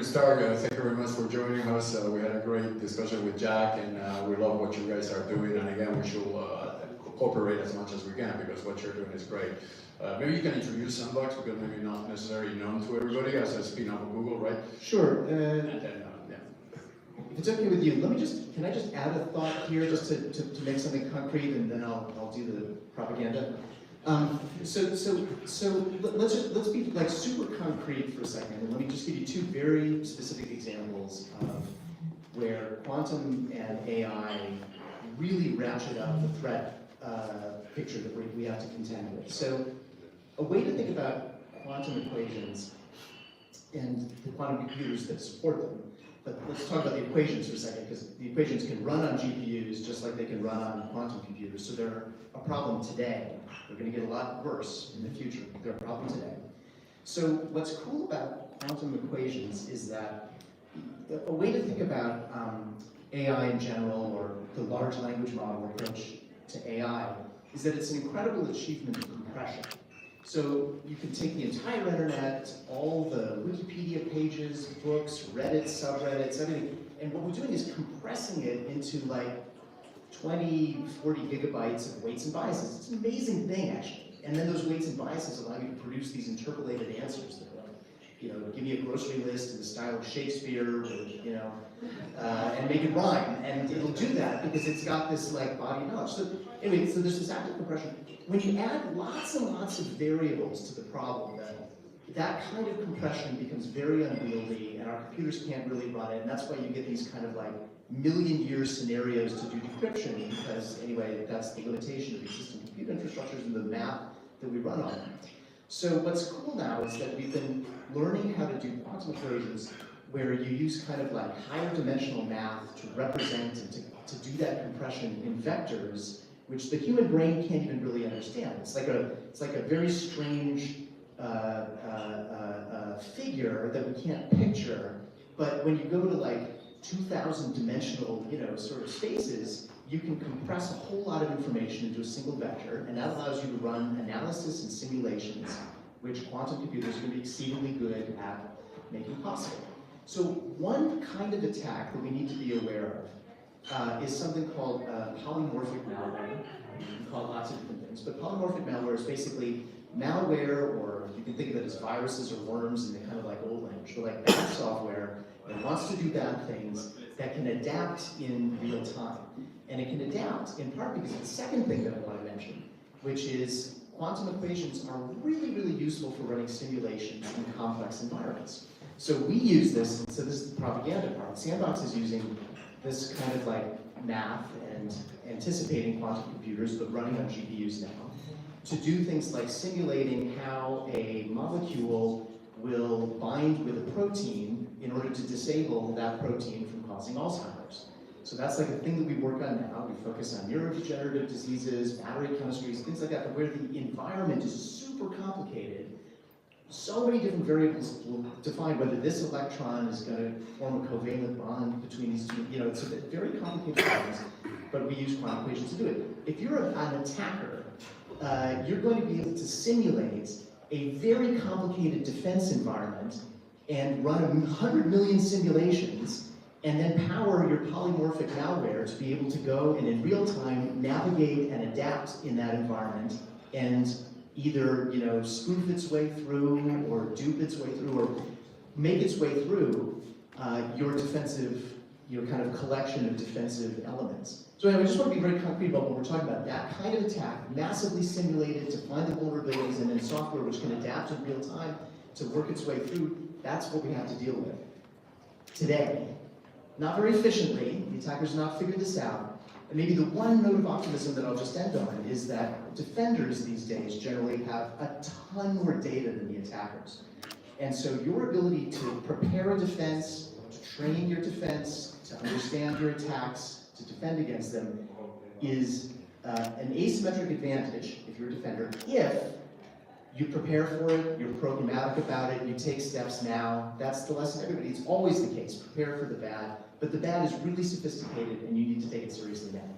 to start, thank you very much for joining us. We had a great discussion with Jack, and we love what you guys are doing. And again, we should cooperate as much as we can because what you're doing is great. Maybe you can introduce Sandbox because maybe not necessarily known to everybody as a spin-off of Google, right? Sure. And then, yeah. If it's okay with you, can I just add a thought here just to make something concrete, and then I'll do the propaganda. So let's be like super concrete for a second, and let me just give you two very specific examples of where quantum and AI really ratchet up the threat picture that we have to contend with. So a way to think about quantum equations and the quantum computers that support them. But let's talk about the equations for a second, because the equations can run on GPUs just like they can run on quantum computers. So they're a problem today. They're going to get a lot worse in the future, but they're a problem today. So what's cool about quantum equations is that a way to think about AI in general, or the large language model approach to AI, is that it's an incredible achievement of compression. So you can take the entire internet, all the Wikipedia pages, books, Reddit, subreddits, everything, and what we're doing is compressing it into like 20, 40 gigabytes of weights and biases. It's an amazing thing, actually. And then those weights and biases allow you to produce these interpolated answers that, give me a grocery list in the style of Shakespeare, or, and make it rhyme. And it'll do that because it's got this like body of knowledge. So anyway, so there's this active compression. When you add lots and lots of variables to the problem, that kind of compression becomes very unwieldy, and our computers can't really run it. And that's why you get these kind of like million-year scenarios to do decryption, because anyway, that's the limitation of existing computer infrastructures and the math that we run on. So what's cool now is that we've been learning how to do quantum equations where you use kind of like higher dimensional math to represent and to do that compression in vectors, which the human brain can't even really understand. It's like a very strange figure that we can't picture, but when you go to like 2,000 dimensional, sort of spaces, you can compress a whole lot of information into a single vector, and that allows you to run analysis and simulations, which quantum computers are going to be exceedingly good at making possible. So one kind of attack that we need to be aware of is something called polymorphic malware. You can call it lots of different things, but polymorphic malware is basically malware, or you can think of it as viruses or worms in the kind of like old language, but like bad software that wants to do bad things that can adapt in real time. And it can adapt in part because of the second thing that I want to mention, which is quantum equations are really, really useful for running simulations in complex environments. So we use this, so this is the propaganda part. Sandbox is using this kind of like math and anticipating quantum computers, but running on GPUs now, to do things like simulating how a molecule will bind with a protein in order to disable that protein from causing Alzheimer's. So that's like a thing that we work on now. We focus on neurodegenerative diseases, battery chemistries, things like that, but where the environment is super complicated. So many different variables will define whether this electron is going to form a covalent bond between these two. It's a very complicated problems, but we use quantum equations to do it. If you're an attacker, you're going to be able to simulate a very complicated defense environment and run 100 million simulations, and then power your polymorphic malware to be able to go and in real time navigate and adapt in that environment, and either spoof its way through, or dupe its way through, or make its way through your defensive, kind of collection of defensive elements. So anyway, I just want to be very concrete about what we're talking about. That kind of attack, massively simulated to find the vulnerabilities, and then software which can adapt in real time to work its way through, that's what we have to deal with today. Not very efficiently, the attackers have not figured this out. And maybe the one note of optimism that I'll just end on is that defenders these days generally have a ton more data than the attackers. And so your ability to prepare a defense, to train your defense, to understand your attacks, to defend against them is an asymmetric advantage if you're a defender, if you prepare for it, you're programmatic about it, you take steps now. That's the lesson everybody. It's always the case. Prepare for the bad, but the bad is really sophisticated and you need to take it seriously now.